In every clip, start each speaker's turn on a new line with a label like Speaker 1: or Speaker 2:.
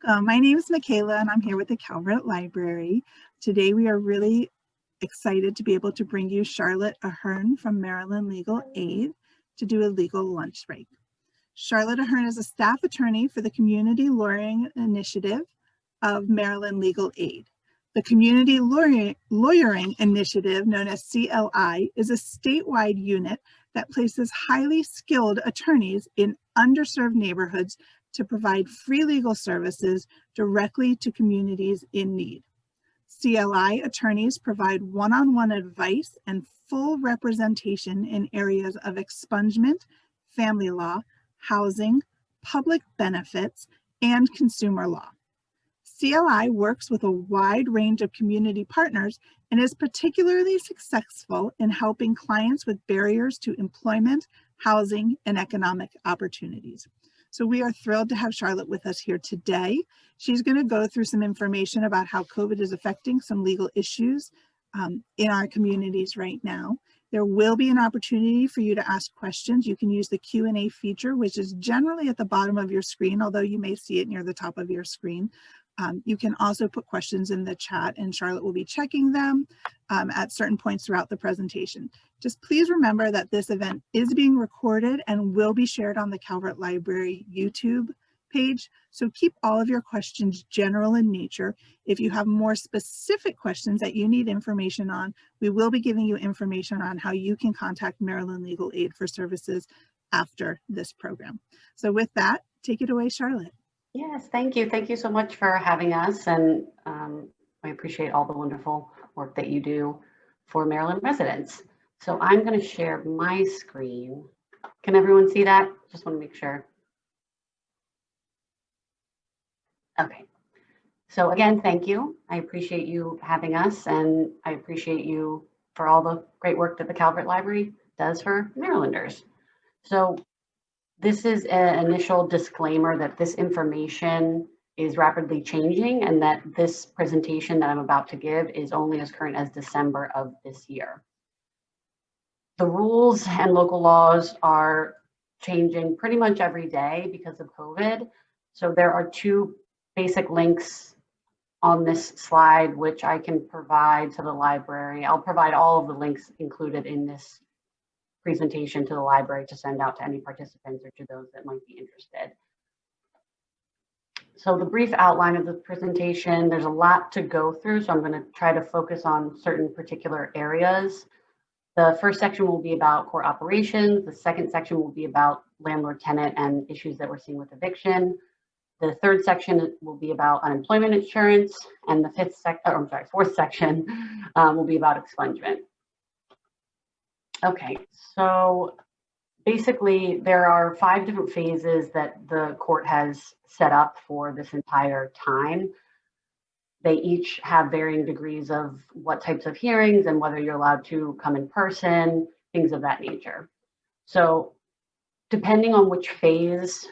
Speaker 1: My name is Michaela and I'm here with the Calvert Library. Today we are really excited to be able to bring you Charlotte Ahern from Maryland Legal Aid to do a legal lunch break. Charlotte Ahern is a staff attorney for the Community Lawyering Initiative of Maryland Legal Aid. The Community Lawyering Initiative, known as CLI, is a statewide unit that places highly skilled attorneys in underserved neighborhoods to provide free legal services directly to communities in need. CLI attorneys provide one-on-one advice and full representation in areas of expungement, family law, housing, public benefits, and consumer law. CLI works with a wide range of community partners and is particularly successful in helping clients with barriers to employment, housing, and economic opportunities. So we are thrilled to have Charlotte with us here today. She's going to go through some information about how COVID is affecting some legal issues in our communities right now. There will be an opportunity for you to ask questions. You can use the Q&A feature, which is generally at the bottom of your screen, although you may see it near the top of your screen. You can also put questions in the chat and Charlotte will be checking them at certain points throughout the presentation. Just please remember that this event is being recorded and will be shared on the Calvert Library YouTube page. So keep all of your questions general in nature. If you have more specific questions that you need information on, we will be giving you information on how you can contact Maryland Legal Aid for services after this program. So with that, take it away, Charlotte.
Speaker 2: Yes, thank you. Thank you so much for having us. And I appreciate all the wonderful work that you do for Maryland residents. So I'm going to share my screen. Can everyone see that? Just want to make sure. Okay. So again, thank you. I appreciate you having us, and I appreciate you for all the great work that the Calvert Library does for Marylanders. So this is an initial disclaimer that this information is rapidly changing and that this presentation that I'm about to give is only as current as December of this year. The rules and local laws are changing pretty much every day because of COVID. So there are two basic links on this slide, which I can provide to the library. I'll provide all of the links included in this presentation to the library to send out to any participants or to those that might be interested. So the brief outline of the presentation, there's a lot to go through, so I'm going to try to focus on certain particular areas. The first section will be about core operations. The second section will be about landlord tenant and issues that we're seeing with eviction. The third section will be about unemployment insurance, and the fourth section will be about expungement. Okay, so basically there are 5 different phases that the court has set up for this entire time. They each have varying degrees of what types of hearings and whether you're allowed to come in person, things of that nature. So depending on which phase,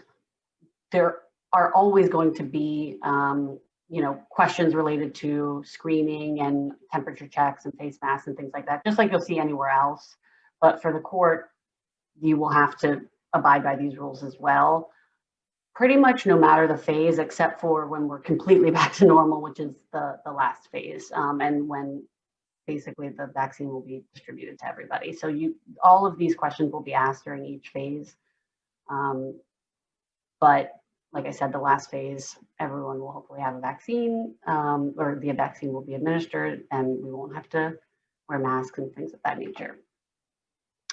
Speaker 2: there are always going to be questions related to screening and temperature checks and face masks and things like that, just like you'll see anywhere else. But for the court, you will have to abide by these rules as well. Pretty much no matter the phase, except for when we're completely back to normal, which is the last phase, and when basically the vaccine will be distributed to everybody. So all of these questions will be asked during each phase. But like I said, the last phase, everyone will hopefully have a vaccine, or the vaccine will be administered, and we won't have to wear masks and things of that nature.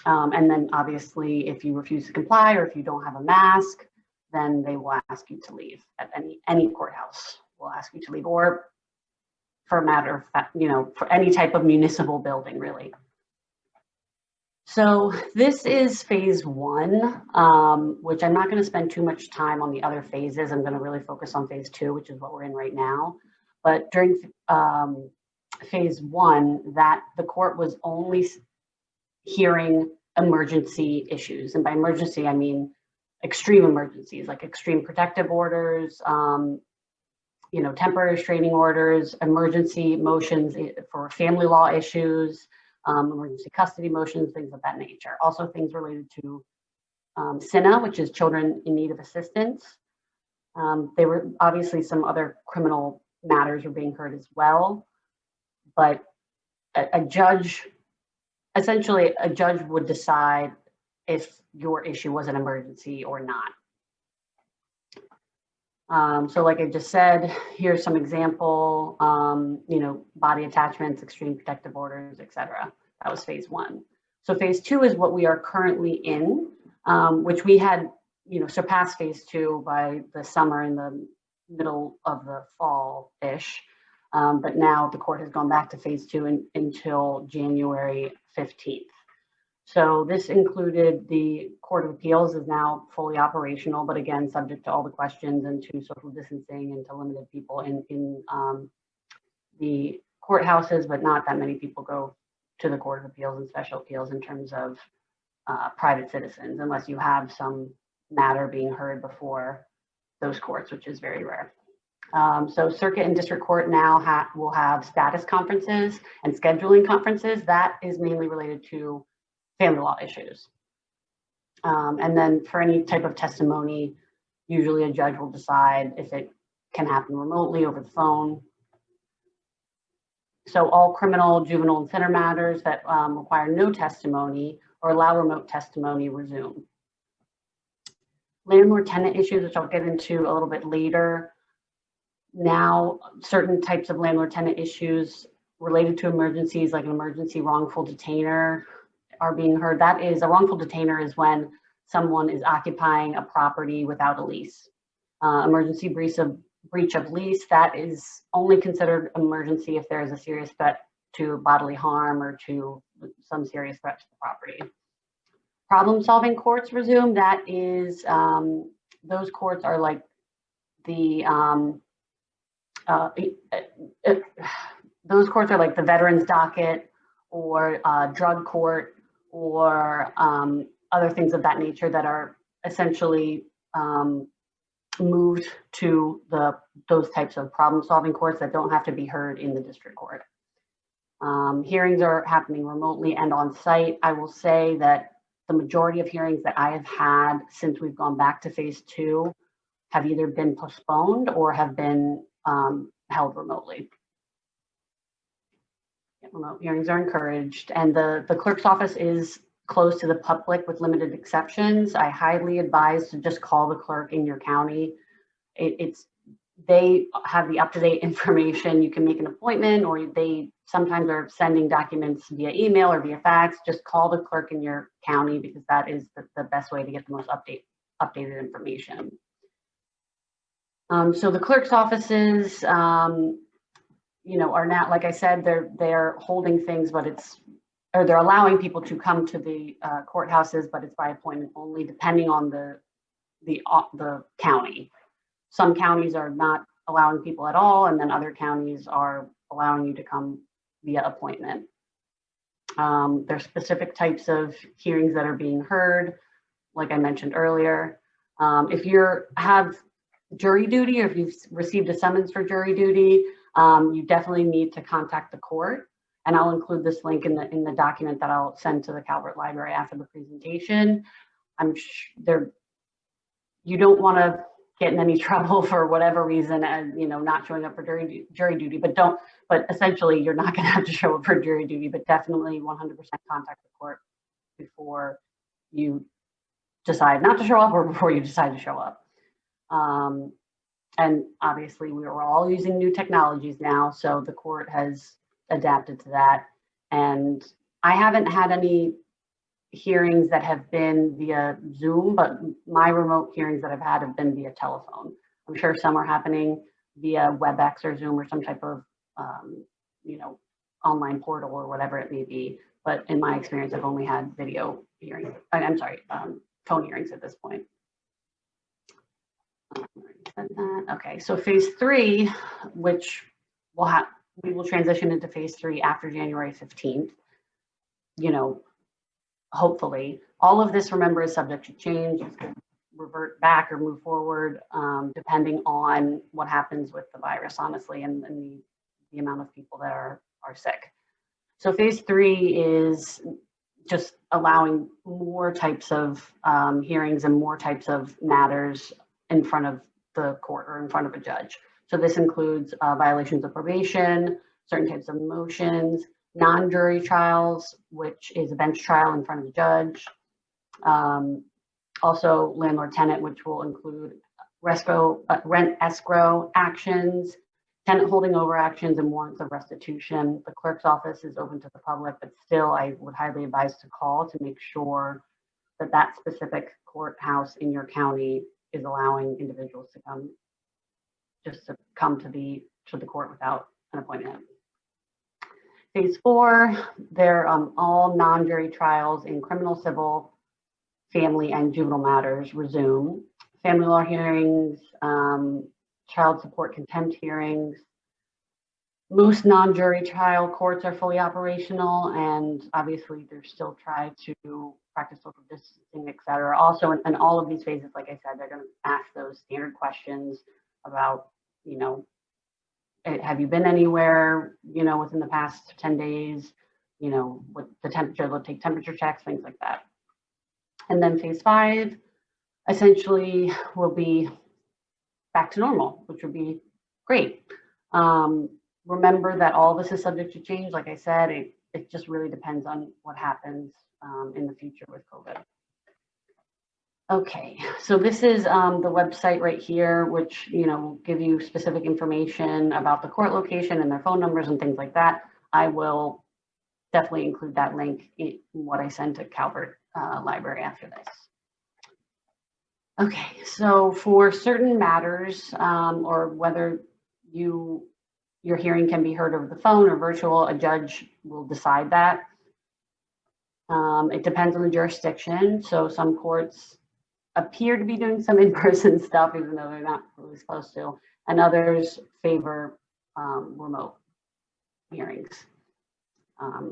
Speaker 2: And then obviously, if you refuse to comply or if you don't have a mask, then they will ask you to leave. At any courthouse will ask you to leave, or for a matter of fact, for any type of municipal building, really. So this is phase 1, which I'm not going to spend too much time on the other phases. I'm going to really focus on phase 2, which is what we're in right now. But during phase 1, that the court was only hearing emergency issues. And by emergency, I mean extreme emergencies, like extreme protective orders, temporary restraining orders, emergency motions for family law issues, emergency custody motions, things of that nature. Also things related to CINA, which is Children in Need of Assistance, There were obviously some other criminal matters were being heard as well, but a judge, essentially a judge would decide if your issue was an emergency or not. So like I just said, here's some example, body attachments, extreme protective orders, etc. That was phase 1. So phase 2 is what we are currently in, which we had, surpassed phase 2 by the summer, in the middle of the fall-ish. But now the court has gone back to phase 2 until January 15th. So this included the Court of Appeals is now fully operational, but again, subject to all the questions and to social distancing and to limited people in the courthouses, but not that many people go to the Court of Appeals and Special Appeals in terms of private citizens, unless you have some matter being heard before those courts, which is very rare. So circuit and district court now will have status conferences and scheduling conferences. That is mainly related to family law issues. And then for any type of testimony, usually a judge will decide if it can happen remotely over the phone. So all criminal, juvenile, and center matters that require no testimony or allow remote testimony resume. Landlord tenant issues, which I'll get into a little bit later. Now, certain types of landlord tenant issues related to emergencies, like an emergency wrongful detainer, are being heard. That is, a wrongful detainer is when someone is occupying a property without a lease. Emergency breach of lease, that is only considered an emergency if there is a serious threat to bodily harm or to some serious threat to the property. Problem-solving courts resume. That is, those courts are like the those courts are like the veterans docket or drug court or other things of that nature that are essentially moved to those types of problem-solving courts that don't have to be heard in the district court. Hearings are happening remotely and on site. I will say that the majority of hearings that I have had since we've gone back to phase 2 have either been postponed or have been held remotely. Remote hearings are encouraged, and the clerk's office is closed to the public with limited exceptions. I highly advise to just call the clerk in your county. They have the up-to-date information. You can make an appointment, or they sometimes are sending documents via email or via fax. Just call the clerk in your county, because that is the best way to get the most updated information. So the clerk's offices, are now, like I said, they're holding things, but they're allowing people to come to the courthouses, but it's by appointment only, depending on the county. Some counties are not allowing people at all, and then other counties are allowing you to come via appointment. There's specific types of hearings that are being heard, like I mentioned earlier. If you have jury duty, or if you've received a summons for jury duty, you definitely need to contact the court. And I'll include this link in the document that I'll send to the Calvert Library after the presentation. I'm sure you don't want to get in any trouble for whatever reason, as not showing up for jury duty, but essentially you're not going to have to show up for jury duty, but definitely 100% contact the court before you decide not to show up or before you decide to show up. And obviously we are all using new technologies now, so the court has adapted to that. And I haven't had any hearings that have been via Zoom, but my remote hearings that I've had have been via telephone. I'm sure some are happening via WebEx or Zoom or some type of, online portal or whatever it may be. But in my experience, I've only had video hearings. Phone hearings at this point. Okay, so phase 3, which we will transition into phase 3 after January 15th. Hopefully, all of this, remember, is subject to change. It's going to revert back or move forward, depending on what happens with the virus, honestly, and the amount of people that are sick. So phase 3 is just allowing more types of hearings and more types of matters in front of the court or in front of a judge. So this includes violations of probation, certain types of motions, non-jury trials, which is a bench trial in front of the judge. Also landlord tenant, which will include rent escrow actions, tenant holding over actions, and warrants of restitution. The clerk's office is open to the public, but still I would highly advise to call to make sure that that specific courthouse in your county is allowing individuals to come to the court without an appointment. Phase 4, they're all non-jury trials in criminal, civil, family, and juvenile matters resume. Family law hearings, child support contempt hearings. Most non-jury trial courts are fully operational, and obviously they're still trying to practice social distancing, et cetera. Also, in all of these phases, like I said, they're going to ask those standard questions about, you know, have you been anywhere, you know, within the past 10 days, you know, what the temperature, they'll take temperature checks, things like that. And then phase 5 essentially will be back to normal, which would be great. Remember that all this is subject to change. Like I said, it just really depends on what happens in the future with COVID. Okay, so this is the website right here, which, you know, will give you specific information about the court location and their phone numbers and things like that. I will definitely include that link in what I send to Calvert Library after this. Okay, so for certain matters, or whether your hearing can be heard over the phone or virtual, a judge will decide that. It depends on the jurisdiction. So some courts appear to be doing some in-person stuff, even though they're not really supposed to, and others favor remote hearings.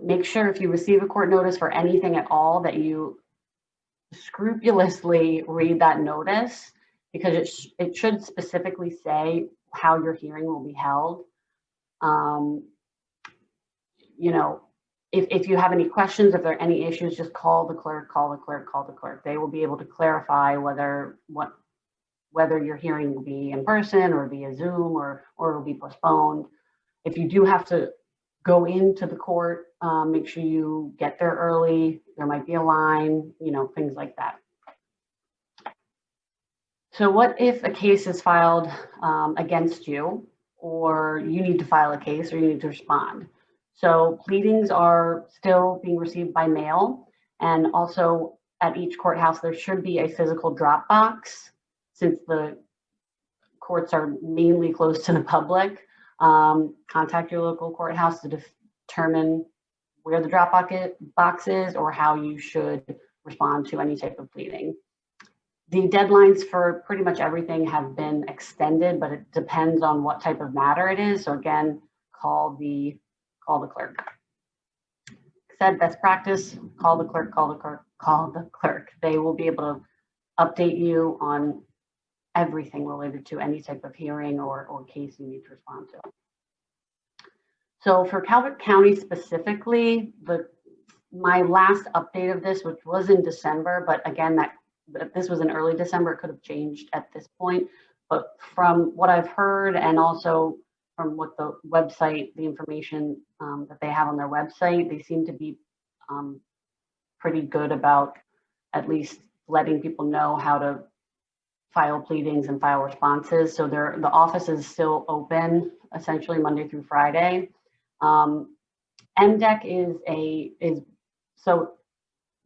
Speaker 2: Make sure if you receive a court notice for anything at all that you scrupulously read that notice, because it should specifically say how your hearing will be held. You know, if you have any questions, if there are any issues, just call the clerk, call the clerk, call the clerk. They will be able to clarify whether your hearing will be in person or via Zoom or it will be postponed. If you do have to go into the court, make sure you get there early. There might be a line, you know, things like that. So what if a case is filed against you, or you need to file a case or you need to respond? So pleadings are still being received by mail, and also at each courthouse there should be a physical drop box, since the courts are mainly closed to the public. Contact your local courthouse to determine where the drop box is or how you should respond to any type of pleading. The deadlines for pretty much everything have been extended, but it depends on what type of matter it is. So again, call the clerk. Said best practice, call the clerk, call the clerk, call the clerk. They will be able to update you on everything related to any type of hearing or case you need to respond to. So for Calvert County specifically, my last update of this, which was in December, but again, this was in early December, it could have changed at this point. But from what I've heard, and also from what the website, the information that they have on their website, they seem to be pretty good about at least letting people know how to file pleadings and file responses. So the office is still open, essentially Monday through Friday. MDEC so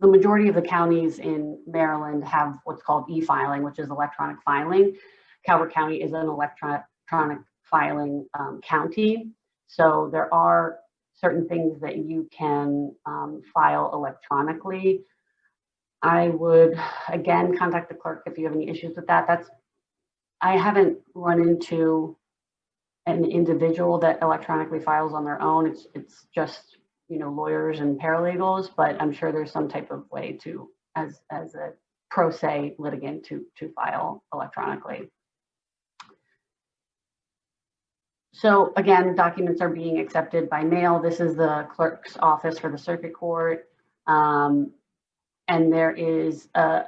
Speaker 2: the majority of the counties in Maryland have what's called e-filing, which is electronic filing. Calvert County is an electronic filing county. So there are certain things that you can file electronically. I would, again, contact the clerk if you have any issues with that. I haven't run into an individual that electronically files on their own. It's just, you know, lawyers and paralegals, but I'm sure there's some type of way to, as a pro se litigant, to file electronically. So again, documents are being accepted by mail. This is the clerk's office for the circuit court. And there is a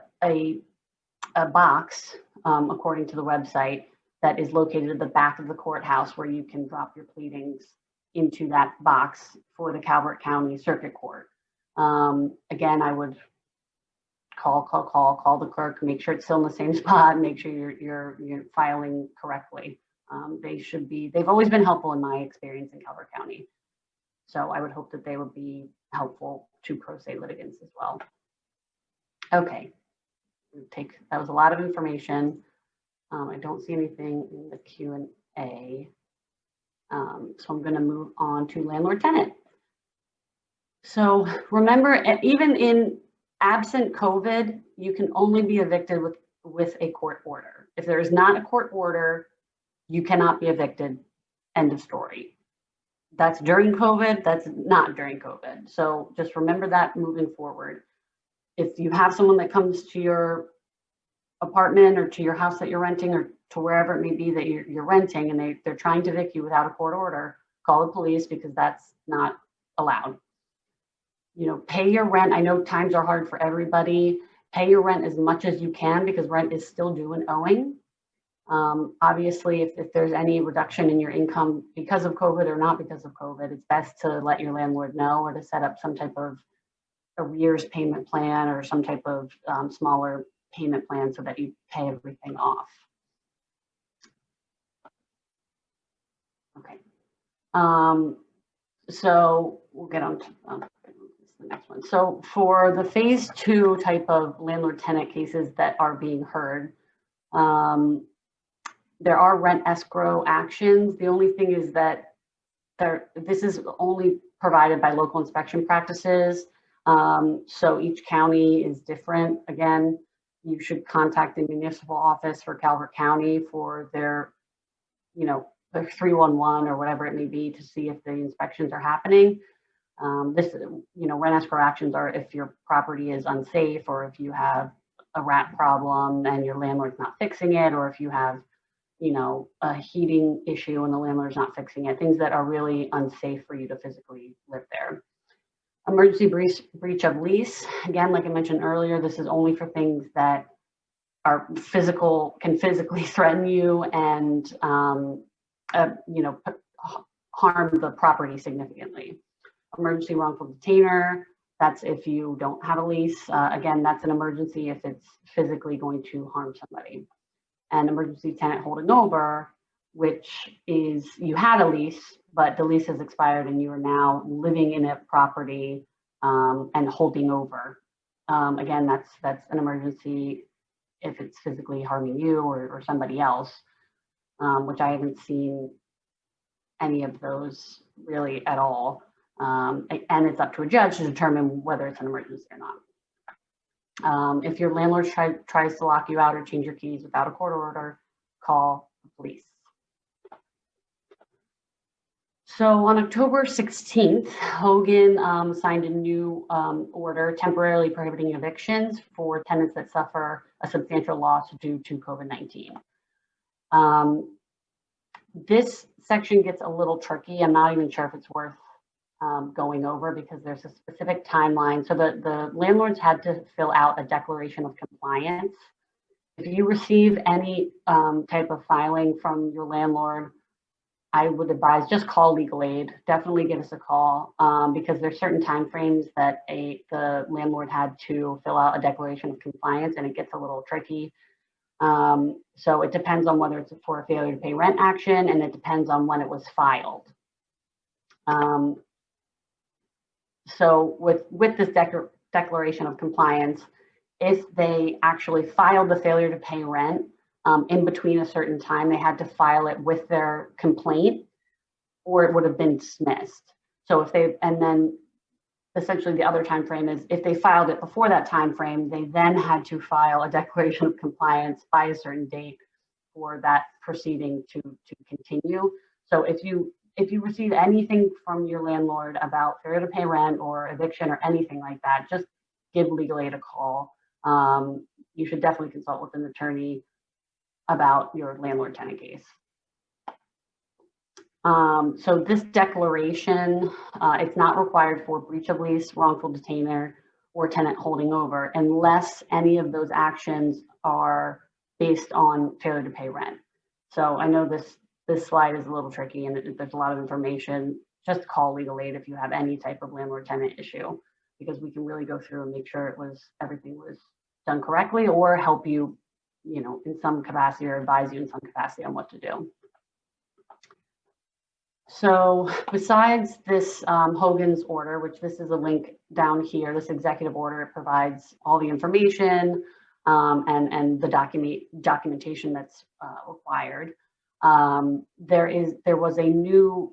Speaker 2: box, according to the website, that is located at the back of the courthouse where you can drop your pleadings into that box for the Calvert County Circuit Court. Again, I would call the clerk, make sure it's still in the same spot, make sure you're filing correctly. They've always been helpful in my experience in Calvert County. So I would hope that they would be helpful to pro se litigants as well. Okay, that was a lot of information. I don't see anything in the Q&A. So I'm going to move on to landlord tenant. So remember, even in absent COVID, you can only be evicted with a court order. If there is not a court order, you cannot be evicted. End of story. That's during COVID, that's not during COVID. So just remember that moving forward. If you have someone that comes to your apartment or to your house that you're renting or to wherever it may be that you're renting and they're trying to evict you without a court order, call the police because that's not allowed. You know, pay your rent. I know times are hard for everybody. Pay your rent as much as you can because rent is still due and owing. Obviously, if there's any reduction in your income because of COVID or not because of COVID, it's best to let your landlord know or to set up some type of arrears payment plan or some type of smaller payment plan so that you pay everything off. Okay. So we'll get on to the next one. So for the phase 2 type of landlord tenant cases that are being heard, there are rent escrow actions. The only thing is that this is only provided by local inspection practices. So each county is different. Again, you should contact the municipal office for Calvert County for their, their 311 or whatever it may be to see if the inspections are happening. Rent escrow actions are if your property is unsafe or if you have a rat problem and your landlord's not fixing it, or if you have a heating issue and the landlord's not fixing it, things that are really unsafe for you to physically live there. Emergency breach of lease. Again, like I mentioned earlier, this is only for things that are can physically threaten you and, harm the property significantly. Emergency wrongful detainer. That's if you don't have a lease. Again, that's an emergency if it's physically going to harm somebody. And emergency tenant holding over, which is you had a lease, but the lease has expired and you are now living in a property and holding over. Again, that's an emergency if it's physically harming you or somebody else, which I haven't seen any of those really at all. And it's up to a judge to determine whether it's an emergency or not. If your landlord tries to lock you out or change your keys without a court order, call the police. So on October 16th, Hogan signed a new order temporarily prohibiting evictions for tenants that suffer a substantial loss due to COVID-19. This section gets a little tricky. I'm not even sure if it's worth going over because there's a specific timeline. So the landlords had to fill out a declaration of compliance. If you receive any type of filing from your landlord, I would advise just call legal aid. Definitely give us a call because there's certain timeframes that the landlord had to fill out a declaration of compliance, and it gets a little tricky. So it depends on whether it's for a failure to pay rent action, and it depends on when it was filed. So with this declaration of compliance, if they actually filed the failure to pay rent in between a certain time, they had to file it with their complaint or it would have been dismissed. So and then essentially the other time frame is if they filed it before that time frame, they then had to file a declaration of compliance by a certain date for that proceeding to continue. So if you receive anything from your landlord about failure to pay rent or eviction or anything like that, just give legal aid a call. You should definitely consult with an attorney about your landlord tenant case. So this declaration, it's not required for breach of lease, wrongful detainer, or tenant holding over unless any of those actions are based on failure to pay rent. So I know this slide is a little tricky and there's a lot of information. Just call legal aid if you have any type of landlord-tenant issue, because we can really go through and make sure everything was done correctly, or help you, in some capacity, or advise you in some capacity on what to do. So besides this Hogan's order, which this is a link down here, this executive order, it provides all the information and the documentation that's required. There was a new-ish,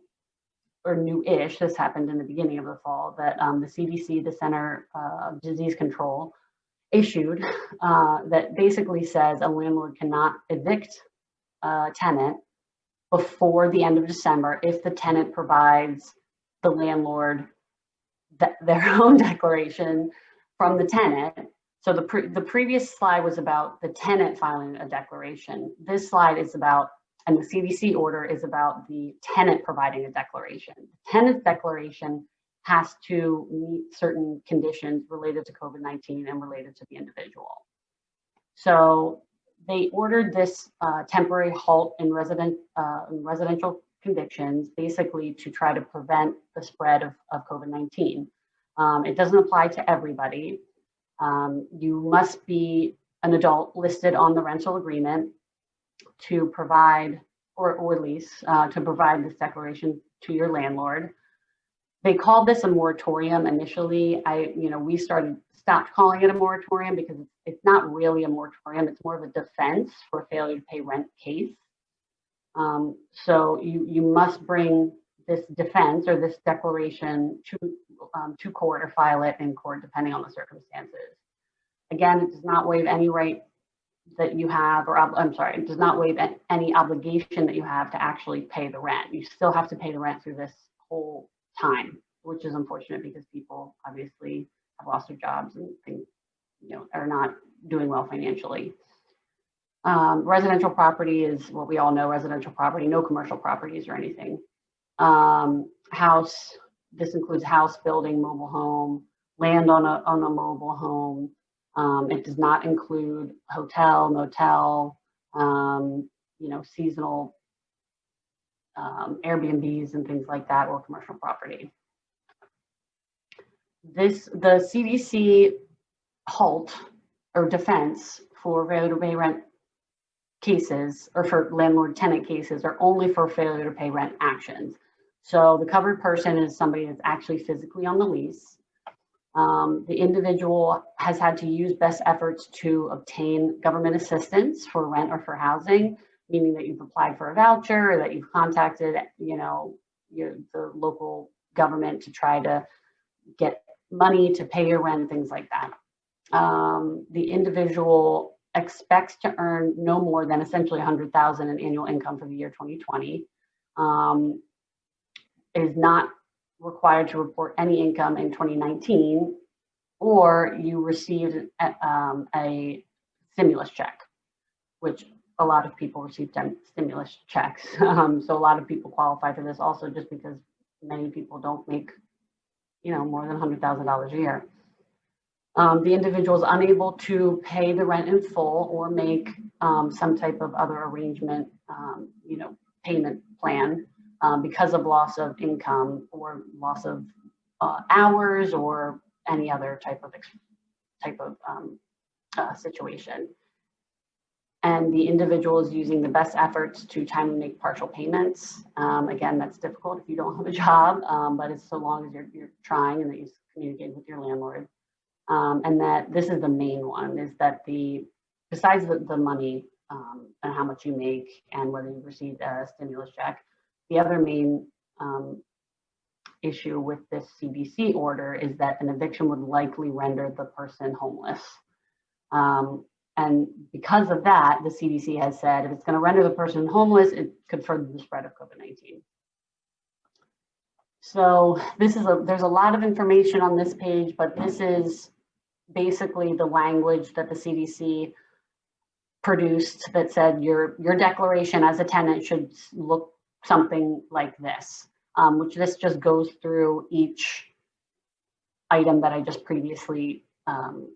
Speaker 2: this happened in the beginning of the fall, that the CDC, the Center of Disease Control, issued that basically says a landlord cannot evict a tenant before the end of December if the tenant provides the landlord their own declaration from the tenant. So the previous slide was about the tenant filing a declaration. This slide is about, and the CDC order is about the tenant providing a declaration. The tenant's declaration has to meet certain conditions related to COVID-19 and related to the individual. So they ordered this temporary halt in residential convictions, basically to try to prevent the spread of COVID-19. It doesn't apply to everybody. You must be an adult listed on the rental agreement to provide, or lease, to provide this declaration to your landlord. They called this a moratorium initially. We stopped calling it a moratorium because it's not really a moratorium. It's more of a defense for a failure to pay rent case. So you must bring this defense or this declaration to court or file it in court, depending on the circumstances. Again, it does not waive any right that you have, it does not waive any obligation that you have to actually pay the rent. You still have to pay the rent through this whole time, which is unfortunate because people obviously have lost their jobs and are not doing well financially. Residential property is what we all know, residential property, no commercial properties or anything. House, this includes house, building, mobile home, land on a mobile home. It does not include hotel, motel, seasonal Airbnbs and things like that, or commercial property. The CDC halt or defense for failure to pay rent cases, or for landlord tenant cases, are only for failure to pay rent actions. So the covered person is somebody that's actually physically on the lease. The individual has had to use best efforts to obtain government assistance for rent or for housing, meaning that you've applied for a voucher, or that you've contacted, the local government to try to get money to pay your rent, things like that. The individual expects to earn no more than essentially $100,000 in annual income for the year 2020. Is not required to report any income in 2019, or you received a stimulus check, which a lot of people received stimulus checks. So a lot of people qualify for this also, just because many people don't make, more than $100,000 a year. The individual is unable to pay the rent in full or make some type of other arrangement, payment plan because of loss of income or loss of hours or any other type of situation. And the individual is using the best efforts to timely make partial payments. Again, that's difficult if you don't have a job, but it's so long as you're trying and that you communicate with your landlord. And that this is the main one, is that besides the money and how much you make and whether you received a stimulus check, the other main issue with this CDC order is that an eviction would likely render the person homeless. And because of that, the CDC has said if it's going to render the person homeless, it could further the spread of COVID-19. So there's a lot of information on this page, but this is basically the language that the CDC produced that said your declaration as a tenant should look something like this, which this just goes through each item that I just previously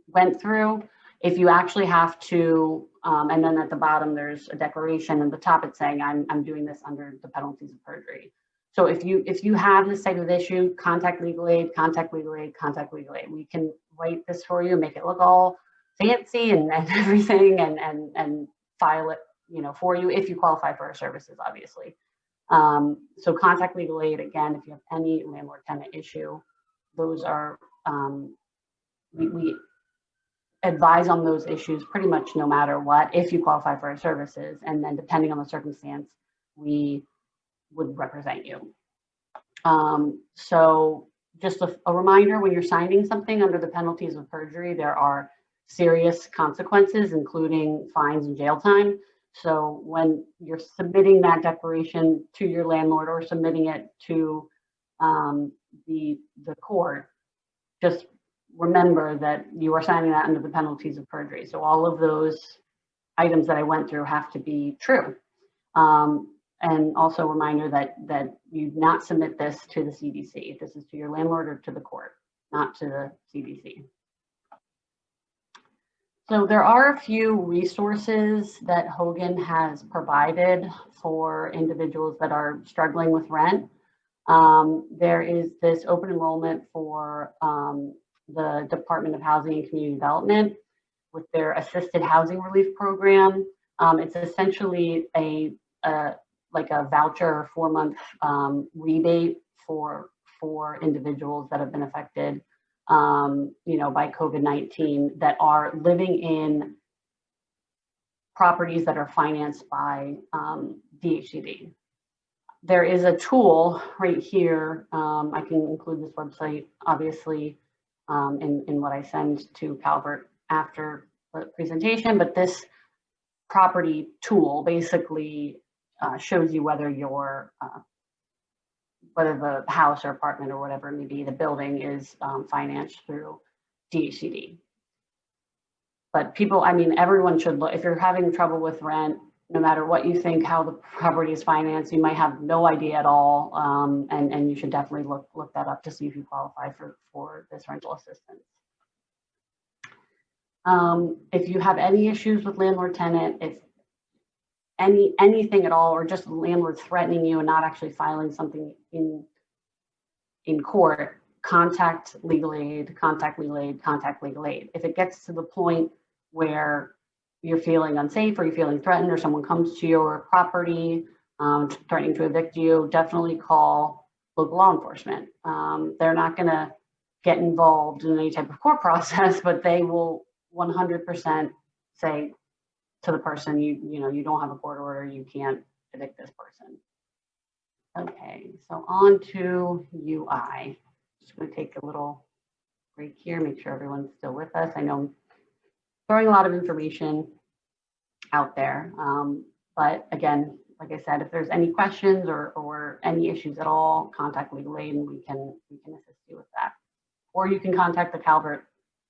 Speaker 2: went through. If you actually have to And then at the bottom, there's a declaration, and the top it's saying, I'm doing this under the penalties of perjury. So if you have this type of issue, contact legal aid, contact legal aid, contact legal aid. We can write this for you, make it look all fancy and everything, and file it, for you if you qualify for our services, obviously. So contact legal aid, again, if you have any landlord tenant issue, those are, we advise on those issues pretty much no matter what, if you qualify for our services. And then depending on the circumstance, we would represent you. So just a reminder, when you're signing something under the penalties of perjury, there are serious consequences, including fines and jail time. So when you're submitting that declaration to your landlord or submitting it to the court, just remember that you are signing that under the penalties of perjury. So all of those items that I went through have to be true. And also a reminder that you not submit this to the CDC. This is to your landlord or to the court, not to the CDC. So there are a few resources that Hogan has provided for individuals that are struggling with rent. There is this open enrollment for the Department of Housing and Community Development with their assisted housing relief program. It's essentially like a voucher or 4-month rebate for individuals that have been affected, by COVID-19 that are living in properties that are financed by DHCD. There is a tool right here. I can include this website, obviously, in what I send to Calvert after the presentation, but this property tool basically shows you whether whether the house or apartment or whatever it may be, the building is financed through DHCD. But people, everyone should look. If you're having trouble with rent, no matter what you think how the property is financed, you might have no idea at all, and you should definitely look that up to see if you qualify for this rental assistance. If you have any issues with landlord tenant, if anything at all, or just landlords threatening you and not actually filing something in court, contact legal aid, contact legal aid, contact legal aid. If it gets to the point where you're feeling unsafe or you're feeling threatened or someone comes to your property threatening to evict you, definitely call local law enforcement. They're not going to get involved in any type of court process, but they will 100% say to the person, you don't have a court order, you can't evict this person. Okay, so on to UI. Just going to take a little break here, make sure everyone's still with us. I know I'm throwing a lot of information out there, but again, like I said, if there's any questions or any issues at all, contact legal aid and we can assist you with that. Or you can contact the Calvert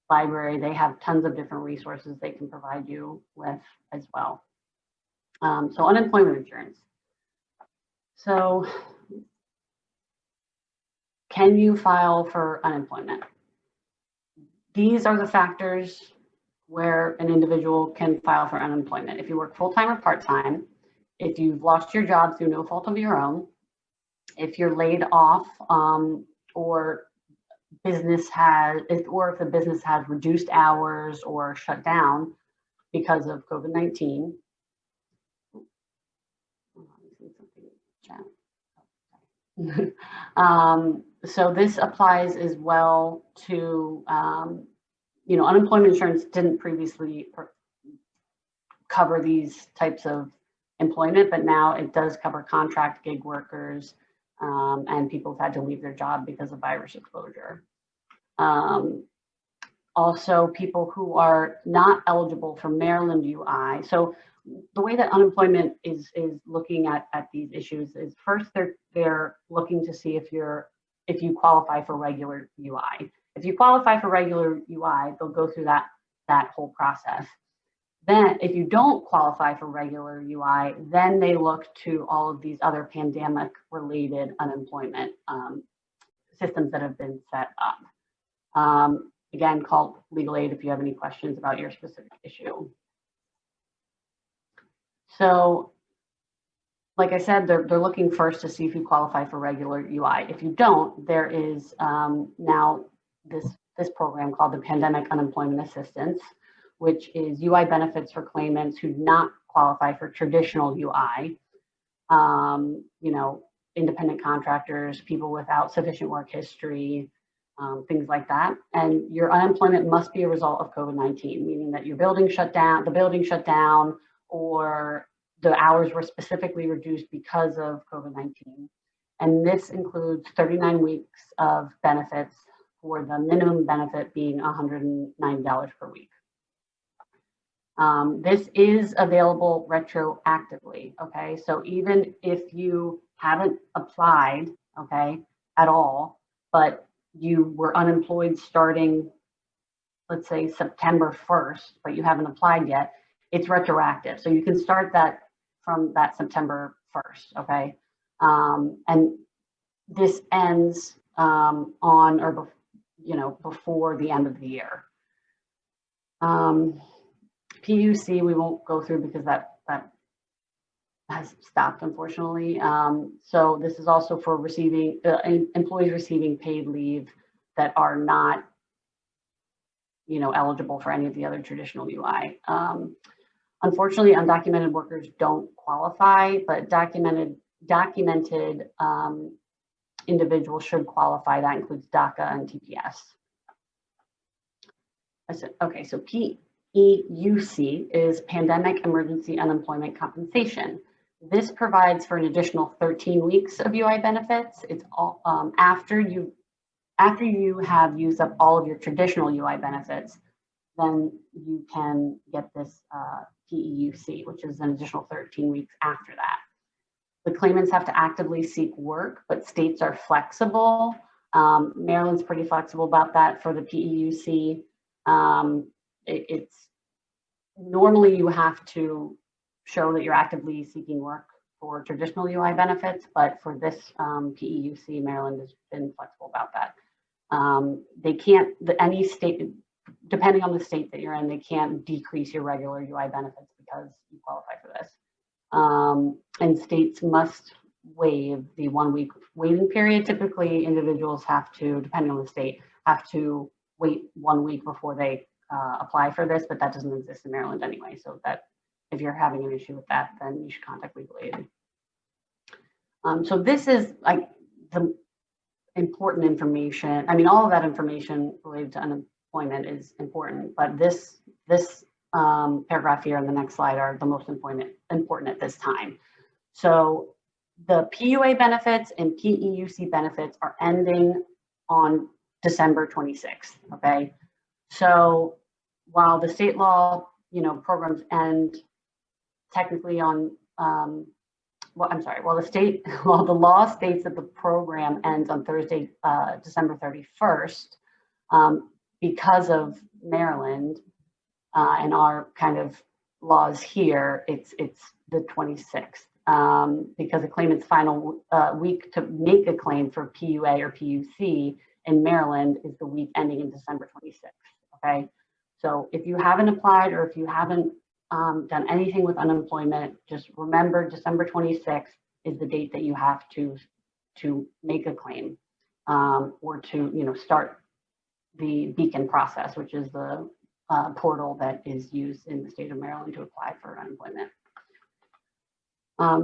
Speaker 2: Library. They have tons of different resources they can provide you with as well. So unemployment insurance. So can you file for unemployment? These are the factors where an individual can file for unemployment. If you work full-time or part-time, if you've lost your job through no fault of your own, if you're laid off, or if the business has reduced hours or shut down because of COVID-19. So this applies as well to, unemployment insurance didn't previously cover these types of employment, but now it does cover contract gig workers and people who've had to leave their job because of virus exposure. Also, people who are not eligible for Maryland UI. So the way that unemployment is looking at these issues is first they're looking to see if you qualify for regular UI. If you qualify for regular UI, they'll go through that whole process. Then if you don't qualify for regular UI, then they look to all of these other pandemic related unemployment systems that have been set up. Again, call legal aid if you have any questions about your specific issue. So like I said, they're looking first to see if you qualify for regular UI. If you don't, there is now this program called the Pandemic Unemployment Assistance, which is UI benefits for claimants who do not qualify for traditional UI. You know, independent contractors, people without sufficient work history, things like that. And your unemployment must be a result of COVID-19, meaning that your building shut down, or the hours were specifically reduced because of COVID-19. And this includes 39 weeks of benefits, for the minimum benefit being $190 per week. This is available retroactively, okay? So even if you haven't applied, okay, at all, but you were unemployed starting, let's say, September 1st, but you haven't applied yet, it's retroactive. So you can start that from that September 1st, okay? And this ends on or, before the end of the year. PEUC, we won't go through because that has stopped, unfortunately. So this is also for receiving employees receiving paid leave that are not, eligible for any of the other traditional UI. Unfortunately, undocumented workers don't qualify, but documented individuals should qualify. That includes DACA and TPS. Okay, so PEUC is Pandemic Emergency Unemployment Compensation. This provides for an additional 13 weeks of UI benefits. It's all after you have used up all of your traditional UI benefits, then you can get this PEUC, which is an additional 13 weeks after that. The claimants have to actively seek work, but states are flexible. Maryland's pretty flexible about that for the PEUC. It's normally you have to show that you're actively seeking work for traditional UI benefits, but for this PEUC, Maryland has been flexible about that. They can't, any state, depending on the state that you're in, they can't decrease your regular UI benefits because you qualify for this. And states must waive the 1 week waiting period. Typically, individuals have to, depending on the state, have to wait 1 week before they apply for this, but that doesn't exist in Maryland anyway. So that if you're having an issue with that, then you should contact legal aid. So this is like the important information. I mean, all of that information related to unemployment is important, but this paragraph here and the next slide are the most important at this time. So the PUA benefits and PEUC benefits are ending on December 26th, okay? So while the state law, programs end technically on, while the law states that the program ends on Thursday, December 31st, because of Maryland and our kind of laws here, it's the 26th, because the claimant's final week to make a claim for PUA or PUC in Maryland is the week ending in December 26th, okay? So if you haven't applied or if you haven't done anything with unemployment, just remember December 26th is the date that you have to make a claim or to start the beacon process, which is the portal that is used in the state of Maryland to apply for unemployment.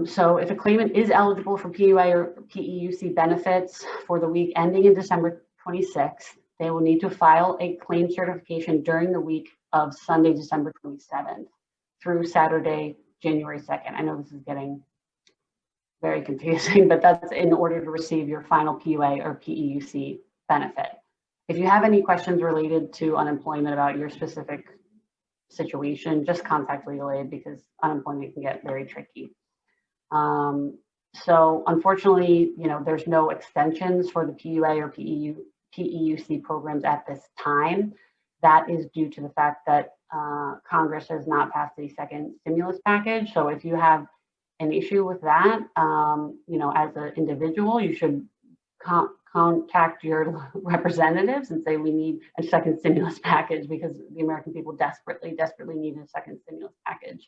Speaker 2: So if a claimant is eligible for PUA or PEUC benefits for the week ending in December 26th, they will need to file a claim certification during the week of Sunday, December 27th through Saturday, January 2nd. I know this is getting very confusing, but that's in order to receive your final PUA or PEUC benefit. If you have any questions related to unemployment about your specific situation, just contact legal aid because unemployment can get very tricky. So unfortunately, there's no extensions for the PUA or PEUC programs at this time. That is due to the fact that Congress has not passed the second stimulus package. So if you have an issue with that, as an individual, you should contact your representatives and say we need a second stimulus package because the American people desperately need a second stimulus package.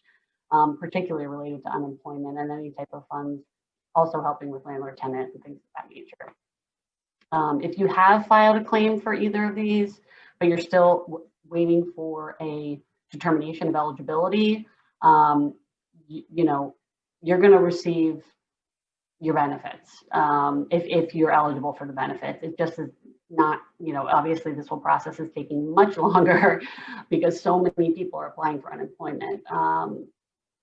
Speaker 2: particularly related to unemployment and any type of funds, also helping with landlord tenant and things of that nature. If you have filed a claim for either of these, but you're still waiting for a determination of eligibility, you know, you're going to receive your benefits if you're eligible for the benefits. It just is not, you know, obviously this whole process is taking much longer because so many people are applying for unemployment.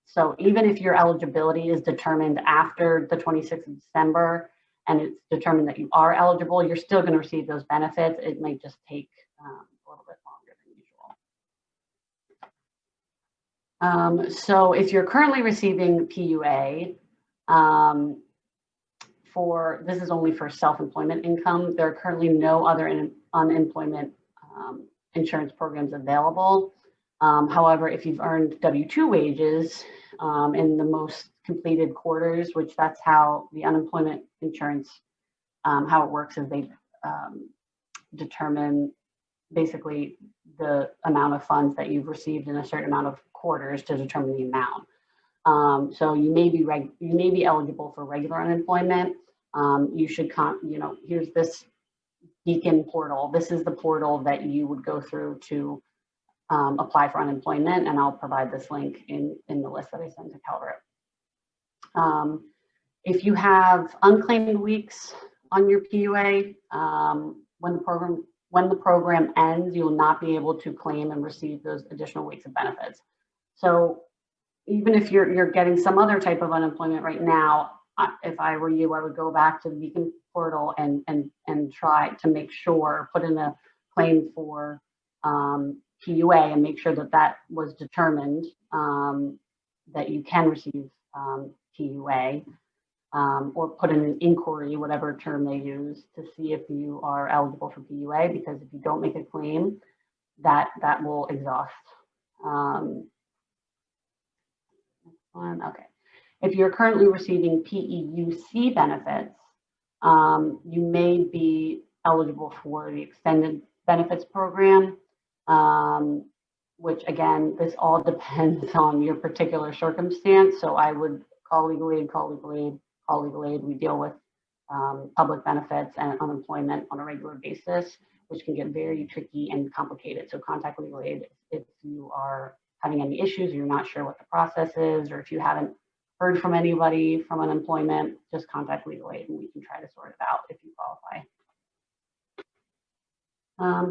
Speaker 2: So even if your eligibility is determined after the 26th of December and it's determined that you are eligible, you're still going to receive those benefits. It might just take a little bit longer than usual. So if you're currently receiving PUA, this is only for self-employment income. There are currently no other unemployment insurance programs available. However, if you've earned W-2 wages in the most completed quarters, which that's how the unemployment insurance, how it works is they determine basically the amount of funds that you've received in a certain amount of quarters to determine the amount. So you may be eligible for regular unemployment. You should, you know, here's this Beacon portal. This is the portal that you would go through to apply for unemployment, and I'll provide this link in the list that I sent to Calvert. If you have unclaimed weeks on your PUA, when the program ends, you will not be able to claim and receive those additional weeks of benefits. So even if you're getting some other type of unemployment right now, if I were you, I would go back to the Beacon portal and try to make sure, put in a claim for PUA and make sure that that was determined, that you can receive PUA, or put in an inquiry, whatever term they use, to see if you are eligible for PUA, because if you don't make a claim, that will exhaust. Okay. If you're currently receiving PEUC benefits, you may be eligible for the extended benefits program, which again, this all depends on your particular circumstance. So I would call legal aid, call legal aid, call legal aid. We deal with public benefits and unemployment on a regular basis, which can get very tricky and complicated. So contact legal aid if you are having any issues, you're not sure what the process is, or if you haven't heard from anybody from unemployment, just contact legal aid and we can try to sort it out if you qualify.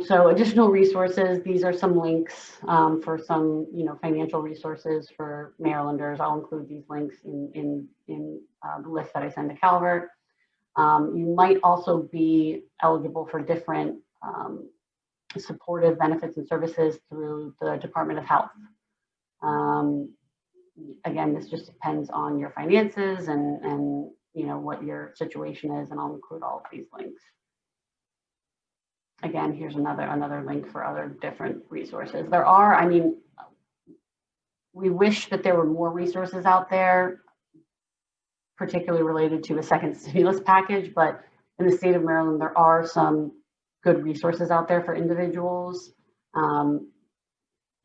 Speaker 2: So additional resources, these are some links for some, you know, financial resources for Marylanders. I'll include these links in the list that I send to Calvert. You might also be eligible for different supportive benefits and services through the Department of Health. Again, this just depends on your finances and you know what your situation is, and I'll include all of these links. Again, here's another link for other different resources. There are, I mean, we wish that there were more resources out there, particularly related to a second stimulus package, but in the state of Maryland, there are some good resources out there for individuals.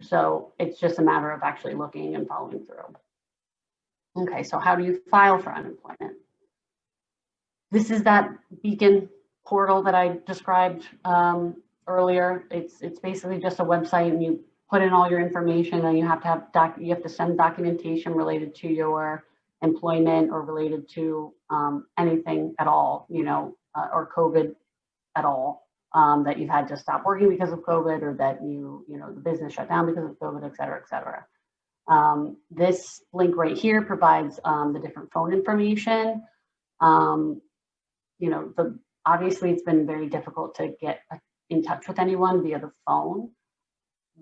Speaker 2: So it's just a matter of actually looking and following through. Okay, so how do you file for unemployment? This is that Beacon portal that I described earlier. It's basically just a website, and you put in all your information, and you have to send documentation related to your employment or related to anything at all, you know, or COVID at all. That you've had to stop working because of COVID, or that you know, the business shut down because of COVID, et cetera, et cetera. This link right here provides the different phone information. You know, obviously it's been very difficult to get in touch with anyone via the phone.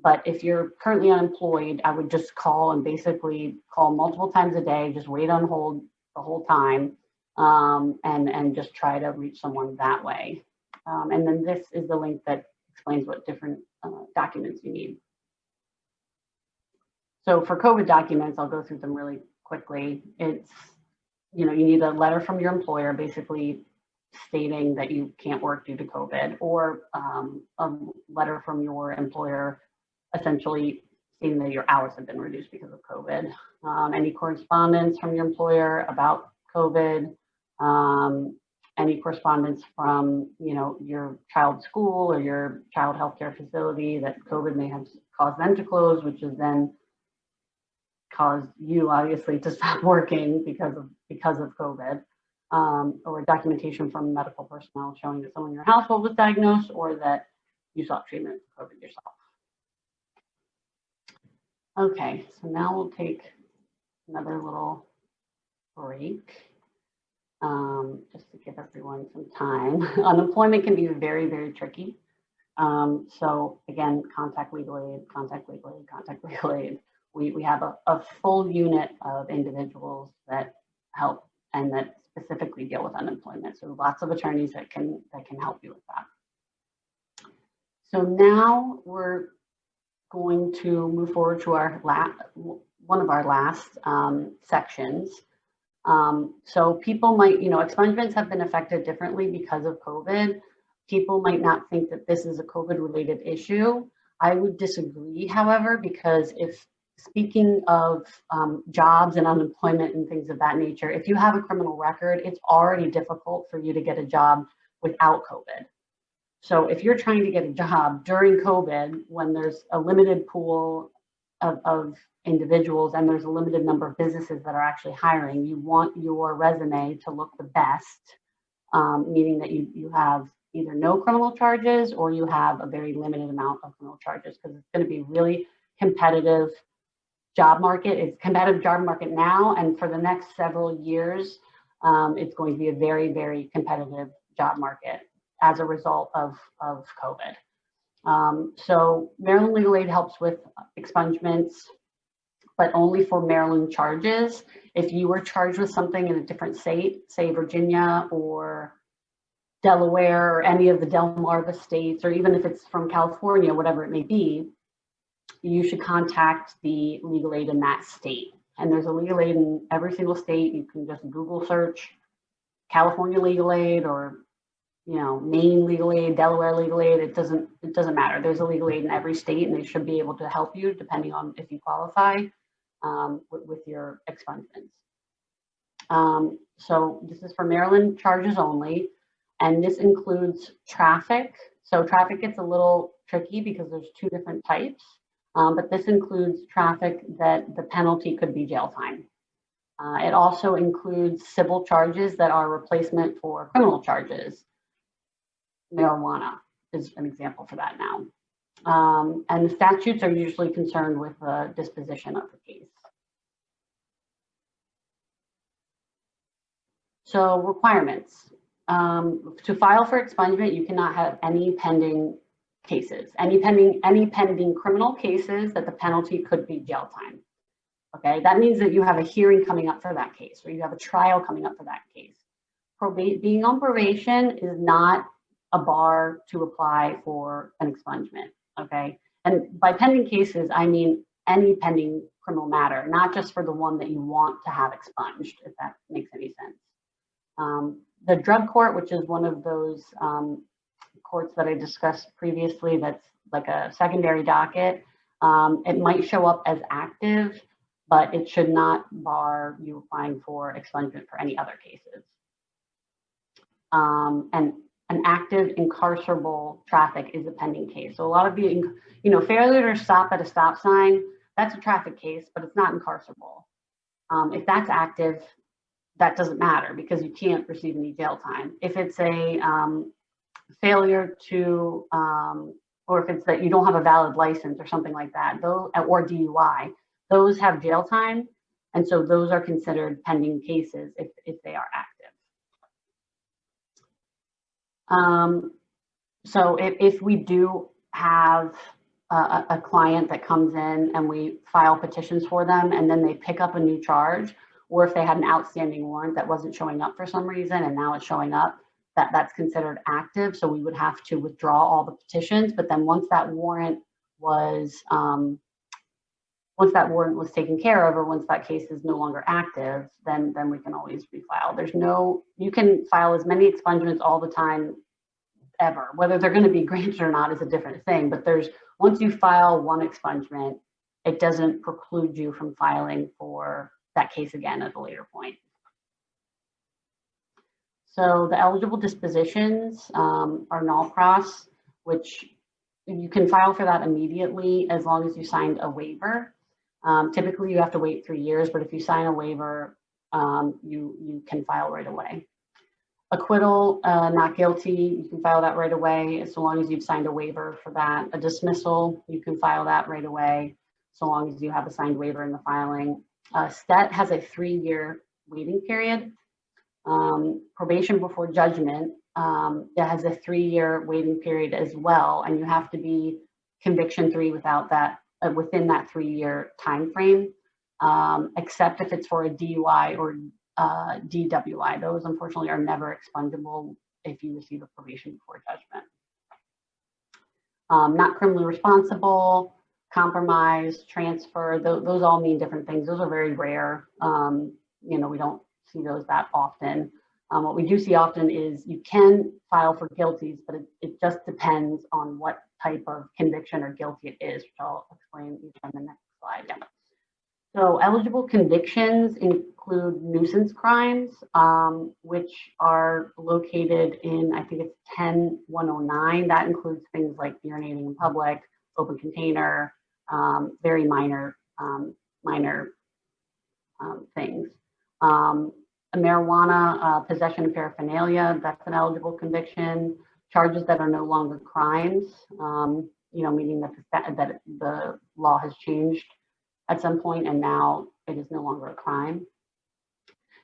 Speaker 2: But if you're currently unemployed, I would just call and basically call multiple times a day, just wait on hold the whole time, and just try to reach someone that way. And then this is the link that explains what different documents you need. So for COVID documents, I'll go through them really quickly. It's, you know, you need a letter from your employer basically stating that you can't work due to COVID, or a letter from your employer essentially stating that your hours have been reduced because of COVID. Any correspondence from your employer about COVID, any correspondence from, you know, your child's school or your child healthcare facility that COVID may have caused them to close, which has then caused you obviously to stop working because of COVID, or documentation from medical personnel showing that someone in your household was diagnosed or that you sought treatment for COVID yourself. Okay, so now we'll take another little break, just to give everyone some time. Unemployment can be very, very tricky. So again, contact legal aid, contact legal aid, contact legal aid. We have a full unit of individuals that help and that specifically deal with unemployment. So lots of attorneys that can help you with that. So now we're going to move forward to our one of our last sections. So people might, you know, expungements have been affected differently because of COVID. People might not think that this is a COVID related issue. I would disagree, however, because if speaking of jobs and unemployment and things of that nature, if you have a criminal record, it's already difficult for you to get a job without COVID. So if you're trying to get a job during COVID, when there's a limited pool of individuals and there's a limited number of businesses that are actually hiring, you want your resume to look the best, meaning that you have either no criminal charges or you have a very limited amount of criminal charges, because it's going to be really competitive job market. It's competitive job market now, and for the next several years, it's going to be a very, very competitive job market as a result of COVID. So Maryland Legal Aid helps with expungements, but only for Maryland charges. If you were charged with something in a different state, say Virginia or Delaware or any of the Delmarva states, or even if it's from California, whatever it may be, you should contact the legal aid in that state. And there's a legal aid in every single state. You can just Google search California legal aid, or, you know, Maine legal aid, Delaware legal aid. It doesn't matter. There's a legal aid in every state, and they should be able to help you depending on if you qualify with your expungements. So this is for Maryland charges only, and this includes traffic. So traffic gets a little tricky because there's two different types, but this includes traffic that the penalty could be jail time. It also includes civil charges that are replacement for criminal charges. Marijuana is an example for that now. And the statutes are usually concerned with the disposition of the case. So requirements. To file for expungement, you cannot have any pending cases, any pending criminal cases that the penalty could be jail time. Okay, that means that you have a hearing coming up for that case, or you have a trial coming up for that case. Being on probation is not a bar to apply for an expungement. Okay, and by pending cases, I mean any pending criminal matter, not just for the one that you want to have expunged, if that makes any sense. The drug court, which is one of those courts that I discussed previously, that's like a secondary docket, it might show up as active, but it should not bar you applying for expungement for any other cases. And an active incarcerable traffic is a pending case. So a lot of the, you know, failure to stop at a stop sign, that's a traffic case, but it's not incarcerable. If that's active, that doesn't matter because you can't receive any jail time. If it's a failure to, or if it's that you don't have a valid license or something like that, those, or DUI, those have jail time. And so those are considered pending cases if they are active. So if we do have a client that comes in and we file petitions for them and then they pick up a new charge, or if they had an outstanding warrant that wasn't showing up for some reason and now it's showing up, that's considered active. So we would have to withdraw all the petitions. But then once that warrant was taken care of, or once that case is no longer active, then we can always refile. You can file as many expungements all the time ever. Whether they're going to be granted or not is a different thing. But once you file one expungement, it doesn't preclude you from filing for that case again at a later point. So the eligible dispositions are null pros, which you can file for that immediately as long as you signed a waiver. Typically you have to wait 3 years, but if you sign a waiver, you can file right away. Acquittal, not guilty, you can file that right away so long as you've signed a waiver for that. A dismissal, you can file that right away so long as you have a signed waiver in the filing. STET has a 3-year waiting period. Probation before judgment, that has a 3-year waiting period as well, and you have to be conviction free without that within that 3-year time frame, except if it's for a DUI or DWI. Those unfortunately are never expungible if you receive a probation before judgment. Not criminally responsible, compromise, transfer, those all mean different things. Those are very rare. You know, we don't see those that often. What we do see often is you can file for guilties, but it just depends on what type of conviction or guilty it is, which I'll explain on the next slide. Yeah. So eligible convictions include nuisance crimes, which are located in, I think it's 10-109. That includes things like urinating in public, open container, very minor things. A marijuana possession and paraphernalia, that's an eligible conviction. Charges that are no longer crimes, you know, meaning that the law has changed at some point and now it is no longer a crime.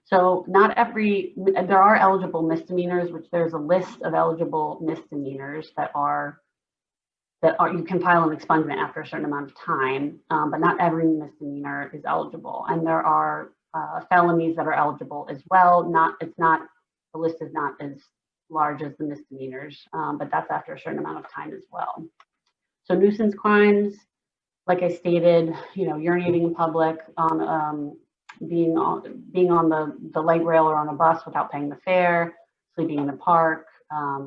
Speaker 2: So not every, there are eligible misdemeanors, which there's a list of eligible misdemeanors that you can file an expungement after a certain amount of time, but not every misdemeanor is eligible. And there are felonies that are eligible as well. The list is not as large as the misdemeanors, but that's after a certain amount of time as well. So nuisance crimes, like I stated, you know, urinating in public, being on the light rail or on a bus without paying the fare, sleeping in a park,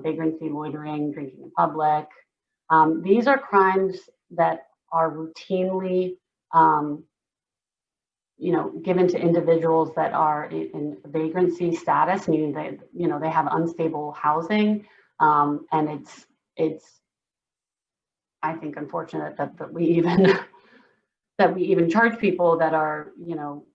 Speaker 2: vagrancy, loitering, drinking in public. These are crimes that are routinely, you know, given to individuals that are in vagrancy status, meaning that, you know, they have unstable housing, and it's I think unfortunate that we even charge people that are, you know,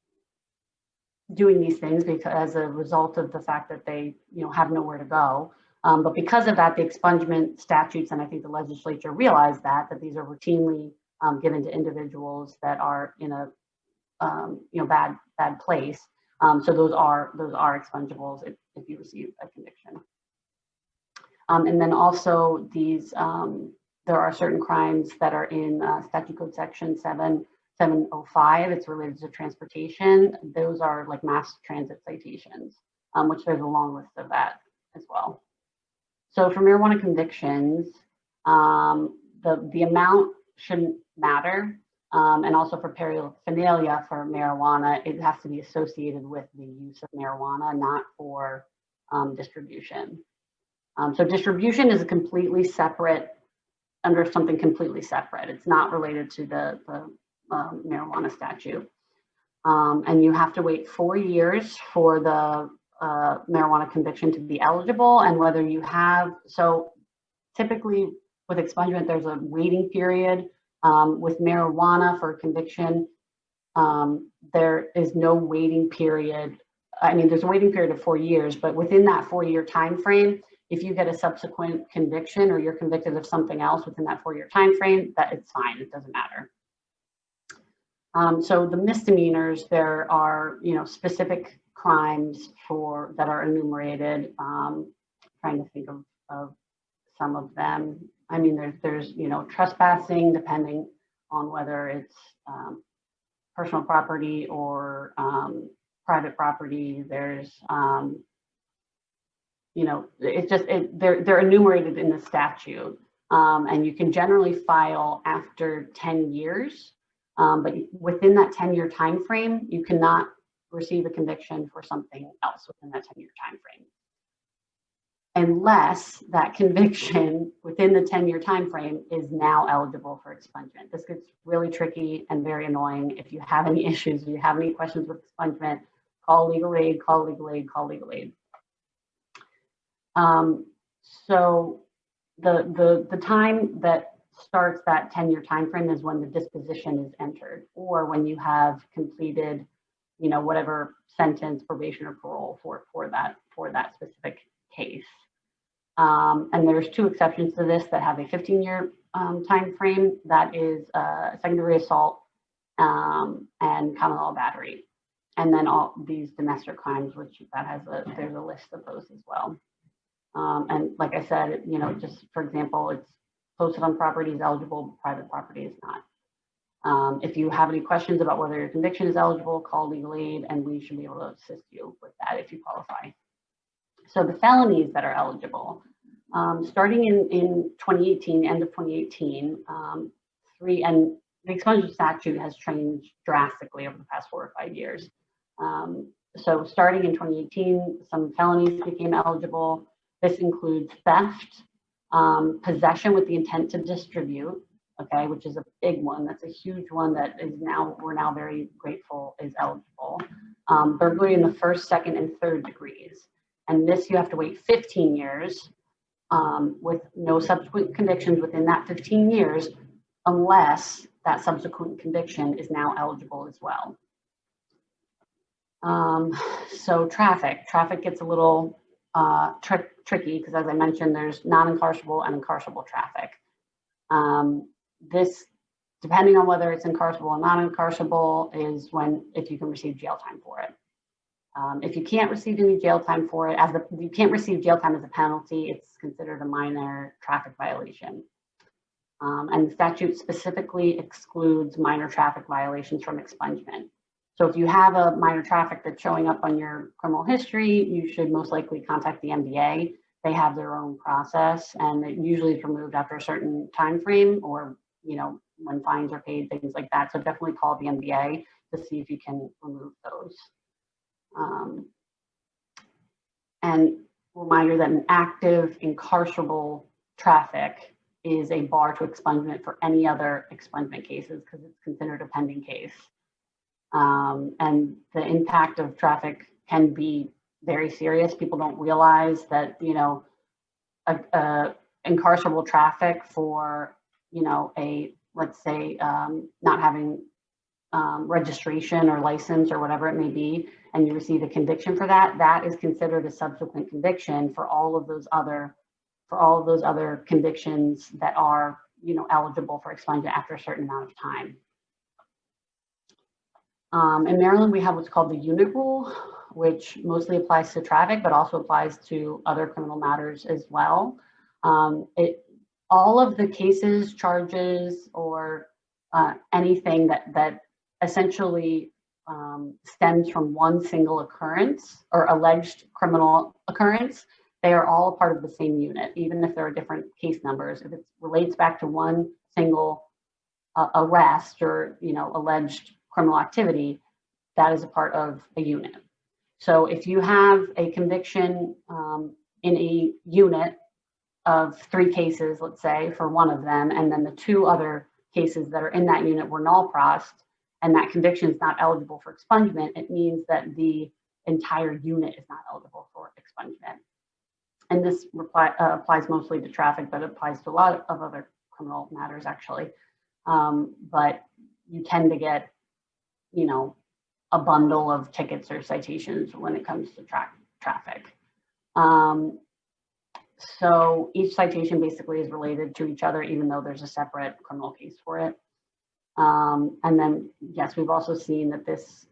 Speaker 2: doing these things because as a result of the fact that they, you know, have nowhere to go. But because of that, the expungement statutes, and I think the legislature realized that these are routinely given to individuals that are in a you know, bad place. So those are expungibles if you receive a conviction. And then also these, there are certain crimes that are in statute code section 705. It's related to transportation. Those are like mass transit citations, which there's a long list of that as well. So for marijuana convictions, the amount shouldn't matter. And also for paraphernalia for marijuana, it has to be associated with the use of marijuana, not for distribution. So distribution is a completely separate, under something completely separate. It's not related to the marijuana statute. And you have to wait 4 years for the marijuana conviction to be eligible, and whether you have, so typically with expungement, there's a waiting period. With marijuana for conviction, there is no waiting period. I mean, there's a waiting period of 4 years, but within that 4-year time frame, if you get a subsequent conviction or you're convicted of something else within that 4-year time frame, that it's fine, it doesn't matter. So the misdemeanors, there are, you know, specific crimes that are enumerated. Trying to think of some of them. I mean, there's you know, trespassing, depending on whether it's personal property or private property. There's you know, it's just they're enumerated in the statute, and you can generally file after 10 years, but within that 10-year time frame, you cannot receive a conviction for something else within that 10-year time frame. unless that conviction within the 10-year time frame is now eligible for expungement. This gets really tricky and very annoying. If you have any issues, if you have any questions with expungement, call legal aid, call legal aid, call legal aid. So the time that starts that 10-year time frame is when the disposition is entered, or when you have completed, whatever sentence, probation, or parole for that specific case. And there's two exceptions to this that have a 15-year time frame. That is secondary assault and common law battery, and then all these domestic crimes, which there's a list of those as well. And like I said, just for example, it's posted on property is eligible, private property is not. If you have any questions about whether your conviction is eligible, call legal aid, and we should be able to assist you with that if you qualify. So the felonies that are eligible, starting in 2018, end of 2018, and the expungement statute has changed drastically over the past 4 or 5 years. So starting in 2018, some felonies became eligible. This includes theft, possession with the intent to distribute, okay, which is a big one. That's a huge one that we're now very grateful is eligible. Burglary in the first, second, and third degrees. And this you have to wait 15 years with no subsequent convictions within that 15 years, unless that subsequent conviction is now eligible as well. So traffic gets a little tricky because, as I mentioned, there's non-incarcerable and incarcerable traffic. This, depending on whether it's incarcerable or non-incarcerable, is if you can receive jail time for it. If you can't receive any jail time for it, you can't receive jail time as a penalty, it's considered a minor traffic violation. And the statute specifically excludes minor traffic violations from expungement. So if you have a minor traffic that's showing up on your criminal history, you should most likely contact the MDA. They have their own process, and it usually is removed after a certain time frame, or when fines are paid, things like that. So definitely call the MDA to see if you can remove those. And reminder that an active incarcerable traffic is a bar to expungement for any other expungement cases because it's considered a pending case. And the impact of traffic can be very serious. People don't realize that, incarcerable traffic for, let's say, not having registration or license or whatever it may be, and you receive a conviction for that, that is considered a subsequent conviction for all of those other convictions that are, eligible for expungement after a certain amount of time. In Maryland, we have what's called the unit rule, which mostly applies to traffic, but also applies to other criminal matters as well. All of the cases, charges, or anything that essentially stems from one single occurrence or alleged criminal occurrence, they are all a part of the same unit, even if there are different case numbers. If it relates back to one single arrest or alleged criminal activity, that is a part of a unit. So if you have a conviction in a unit of 3 cases, let's say, for one of them, and then the 2 other cases that are in that unit were null-prossed, and that conviction is not eligible for expungement, it means that the entire unit is not eligible for expungement. And this applies mostly to traffic, but it applies to a lot of other criminal matters, actually. But you tend to get, a bundle of tickets or citations when it comes to traffic. So each citation basically is related to each other, even though there's a separate criminal case for it. And then, yes, we've also seen that this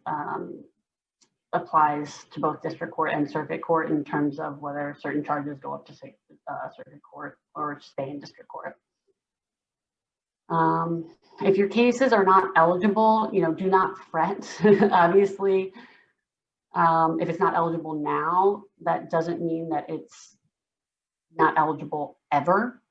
Speaker 2: applies to both district court and circuit court in terms of whether certain charges go up to circuit court or stay in district court. If your cases are not eligible, do not fret. Obviously, if it's not eligible now, that doesn't mean that it's not eligible ever.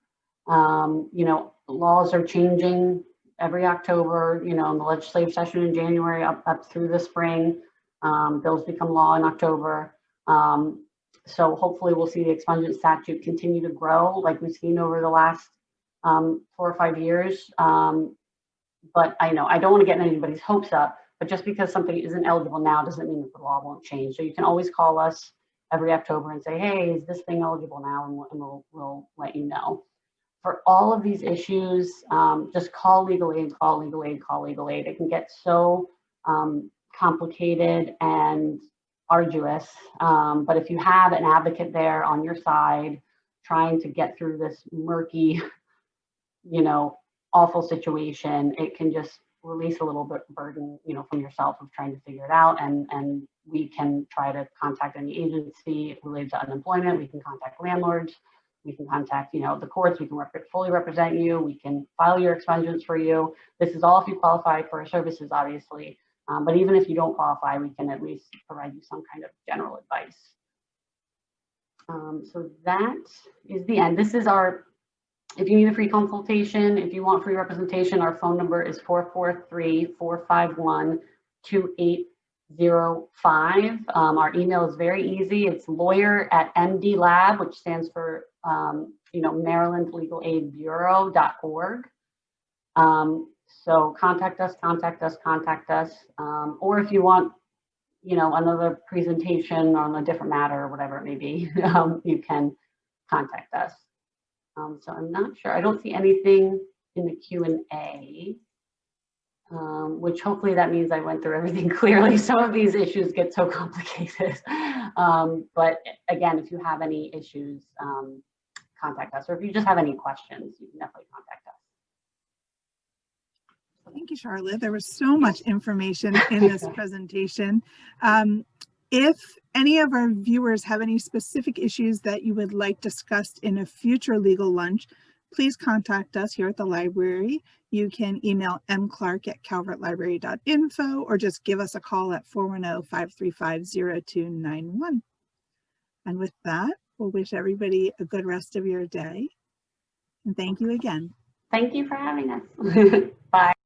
Speaker 2: Laws are changing every October, in the legislative session in January up through the spring. Bills become law in October. So hopefully we'll see the expungement statute continue to grow like we've seen over the last 4 or 5 years. But I know I don't want to get anybody's hopes up, but just because something isn't eligible now doesn't mean that the law won't change. So you can always call us every October and say, hey, is this thing eligible now? And we'll let you know. For all of these issues, just call legal aid, call legal aid, call legal aid. It can get so complicated and arduous. But if you have an advocate there on your side, trying to get through this murky, awful situation, it can just release a little bit of burden, from yourself of trying to figure it out. And we can try to contact any agency related to unemployment. We can contact landlords. We can contact, the courts. We can fully represent you. We can file your expungements for you. This is all if you qualify for our services, obviously. But even if you don't qualify, we can at least provide you some kind of general advice. So that is the end. This is if you need a free consultation, if you want free representation, our phone number is 443-451-2805. Our email is very easy. It's lawyer@mdlab, which stands for, Maryland Legal Aid Bureau.org. So contact us. Or if you want, another presentation on a different matter or whatever it may be, you can contact us. So I'm not sure. I don't see anything in the Q&A, which hopefully that means I went through everything clearly. Some of these issues get so complicated. But again, if you have any issues, contact us. Or if you just have any questions, you can definitely contact us.
Speaker 1: Thank you, Charlotte. There was so much information in this presentation. If any of our viewers have any specific issues that you would like discussed in a future legal lunch, please contact us here at the library. You can email mclark@calvertlibrary.info or just give us a call at 410-535-0291. And with that, we'll wish everybody a good rest of your day. And thank you again.
Speaker 2: Thank you for having us. Bye.